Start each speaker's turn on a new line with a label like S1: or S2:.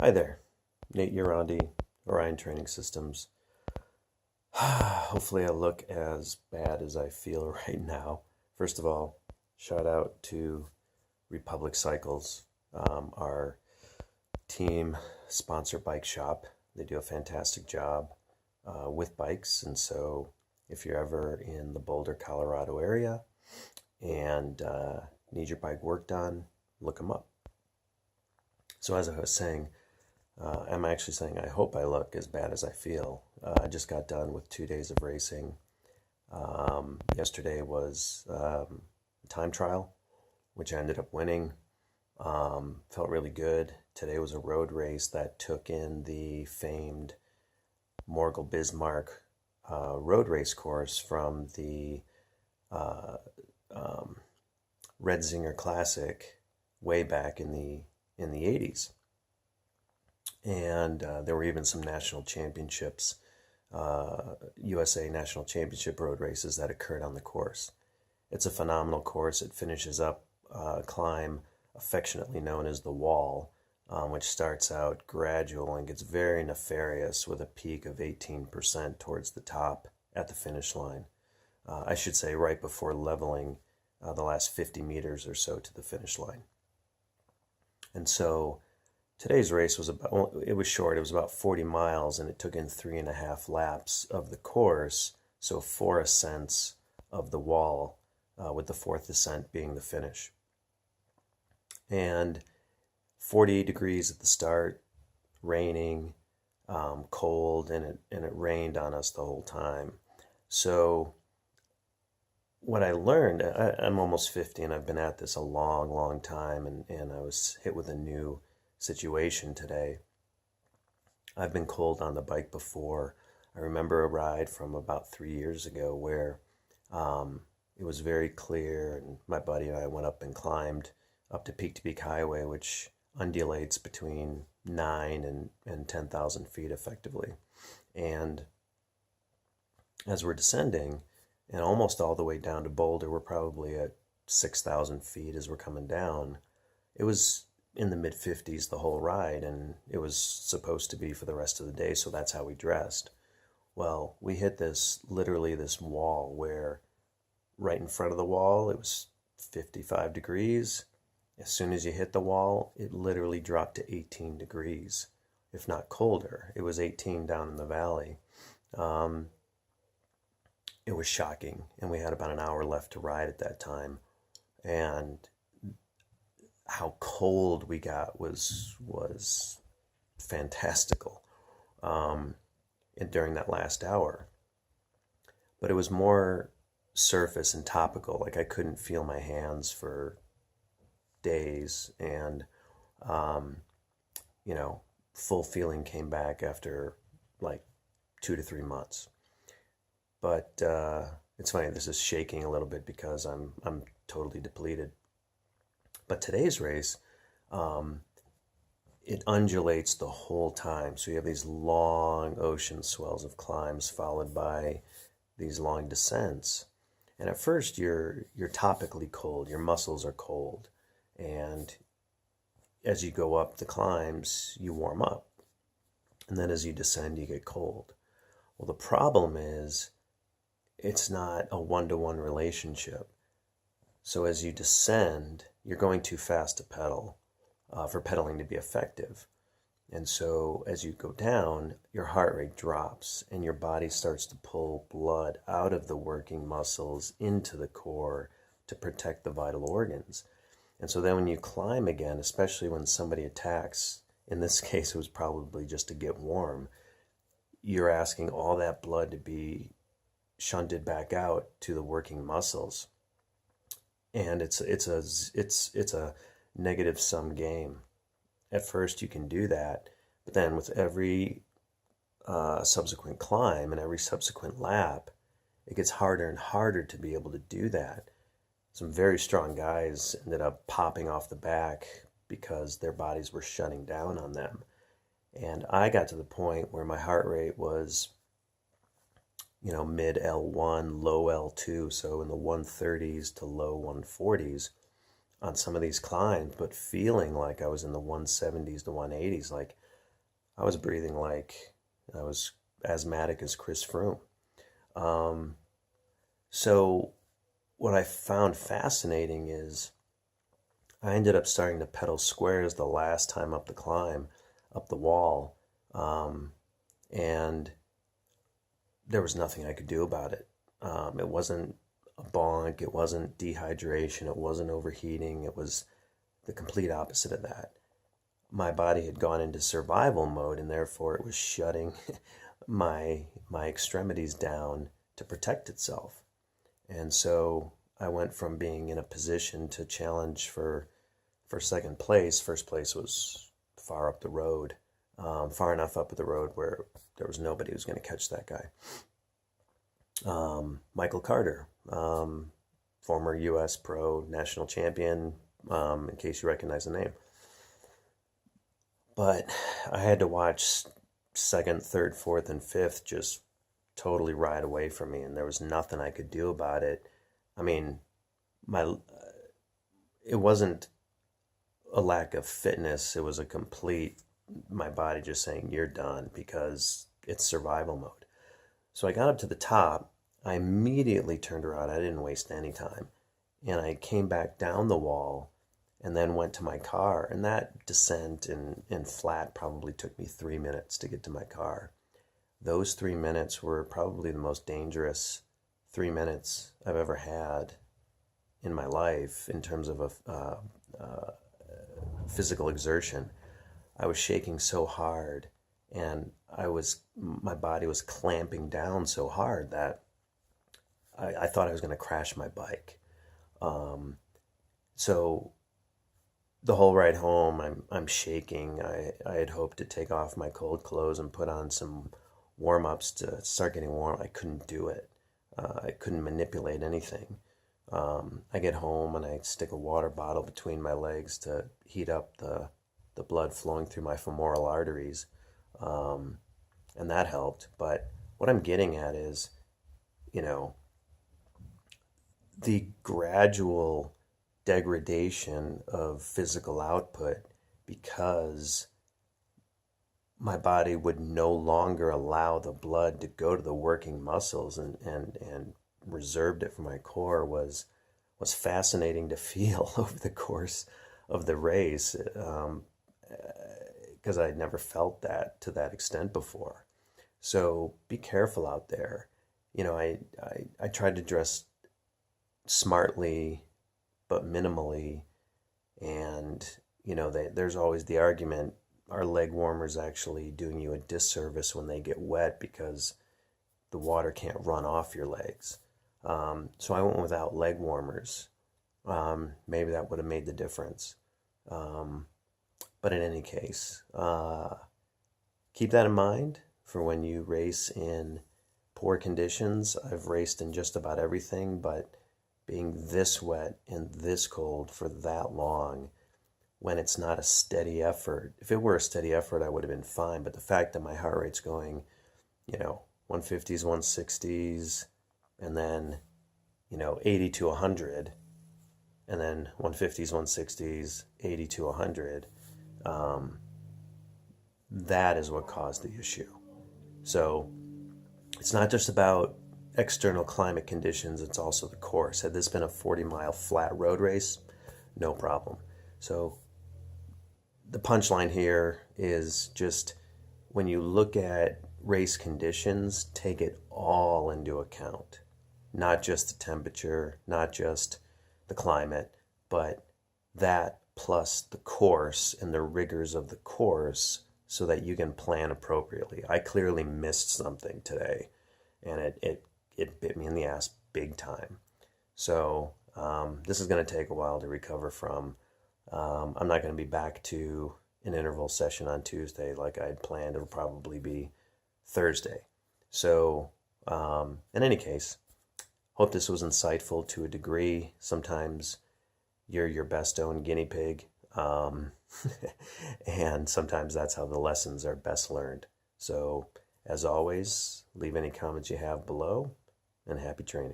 S1: Hi there, Nate Urandi, Orion Training Systems. Hopefully, I look as bad as I feel right now. First of all, shout out to Republic Cycles, our team sponsor bike shop. They do a fantastic job with bikes, and so if you're ever in the Boulder, Colorado area and need your bike work done, look them up. So, as I was saying, I'm actually saying I hope I look as bad as I feel. I just got done with 2 days of racing. Yesterday was a time trial, which I ended up winning. Felt really good. Today was a road race that took in the famed Morgul Bismarck road race course from the uh, um, Red Zinger Classic way back in the 80s. And there were even some national championships, USA National Championship road races that occurred on the course. It's a phenomenal course. It finishes up a climb affectionately known as the Wall, which starts out gradual and gets very nefarious with a peak of 18% towards the top at the finish line. I should say right before leveling the last 50 meters or so to the finish line. And so today's race was about, well, it was short, it was about 40 miles, and it took in 3.5 laps of the course, so 4 ascents of the Wall, with the fourth ascent being the finish. And 48 degrees at the start, raining, cold, and it rained on us the whole time. So what I learned, I'm almost 50 and I've been at this a long, long time, and I was hit with a new situation today. I've been cold on the bike before. I remember a ride from about 3 years ago where it was very clear, and my buddy and I went up and climbed up to Peak Highway, which undulates between 9 and 10,000 feet effectively. And as we're descending, and almost all the way down to Boulder, we're probably at 6,000 feet as we're coming down. It was in the mid 50s the whole ride, and it was supposed to be for the rest of the day, so that's how we dressed. Well, we hit literally this wall where right in front of the wall it was 55 degrees. As soon as you hit the wall, it literally dropped to 18 degrees, if not colder. It was 18 down in the valley. It was shocking, and we had about an hour left to ride at that time. And how cold we got was fantastical, and during that last hour. But it was more surface and topical. Like I couldn't feel my hands for days, and um, full feeling came back after like 2 to 3 months. But it's funny. This is shaking a little bit because I'm totally depleted. But today's race, um, it undulates the whole time. So you have these long ocean swells of climbs followed by these long descents. And at first you're topically cold. Your muscles are cold, and as you go up the climbs, you warm up, and then as you descend, you get cold. Well, the problem is it's not a one-to-one relationship. So as you descend, you're going too fast to pedal for pedaling to be effective. And so as you go down, your heart rate drops and your body starts to pull blood out of the working muscles into the core to protect the vital organs. And so then when you climb again, especially when somebody attacks, in this case it was probably just to get warm, you're asking all that blood to be shunted back out to the working muscles, and it's a negative sum game. At first you can do that, but then with every subsequent climb and every subsequent lap, it gets harder and harder to be able to do that. Some very strong guys ended up popping off the back because their bodies were shutting down on them. And I got to the point where my heart rate was, mid L1, low L2, so in the 130s to low 140s on some of these climbs, but feeling like I was in the 170s to 180s, like I was breathing like I was asthmatic as Chris Froome. Um, so what I found fascinating is I ended up starting to pedal squares the last time up the climb, up the wall, um, and there was nothing I could do about it. It wasn't a bonk, it wasn't dehydration, it wasn't overheating, it was the complete opposite of that. My body had gone into survival mode, and therefore it was shutting my extremities down to protect itself. And so I went from being in a position to challenge for second place. First place was far up the road, far enough up the road where there was nobody who was going to catch that guy. Michael Carter, former U.S. pro national champion, in case you recognize the name. But I had to watch second, third, fourth, and fifth just totally ride away from me, and there was nothing I could do about it. I mean, my it wasn't a lack of fitness; it was a complete my body just saying you're done because it's survival mode. So I got up to the top. I immediately turned around. I didn't waste any time, and I came back down the wall, and then went to my car. And that descent in flat probably took me 3 minutes to get to my car. Those 3 minutes were probably the most dangerous 3 minutes I've ever had in my life in terms of a physical exertion. I was shaking so hard, and my body was clamping down so hard that I thought I was going to crash my bike. So the whole ride home, I'm shaking. I had hoped to take off my cold clothes and put on some warm-ups to start getting warm. I couldn't do it. I couldn't manipulate anything. I get home and I stick a water bottle between my legs to heat up the blood flowing through my femoral arteries, and that helped. But what I'm getting at is, you know, the gradual degradation of physical output because my body would no longer allow the blood to go to the working muscles and reserved it for my core was fascinating to feel over the course of the race, because I'd never felt that to that extent before. So be careful out there. You know, I tried to dress smartly but minimally, and you know, there's always the argument, are leg warmers actually doing you a disservice when they get wet because the water can't run off your legs? So I went without leg warmers. Maybe that would have made the difference. But in any case, keep that in mind for when you race in poor conditions. I've raced in just about everything, but being this wet and this cold for that long, when it's not a steady effort. If it were a steady effort, I would have been fine. But the fact that my heart rate's going, 150s, 160s, and then, 80 to 100, and then 150s, 160s, 80 to 100, that is what caused the issue. So it's not just about external climate conditions, it's also the course. Had this been a 40-mile flat road race, no problem. So the punchline here is just, when you look at race conditions, take it all into account. Not just the temperature, not just the climate, but that plus the course and the rigors of the course so that you can plan appropriately. I clearly missed something today, and it bit me in the ass big time. So this is going to take a while to recover from. I'm not going to be back to an interval session on Tuesday like I'd planned. It'll probably be Thursday. So in any case, hope this was insightful to a degree. Sometimes you're your best own guinea pig, and sometimes that's how the lessons are best learned. So as always, leave any comments you have below, and happy training.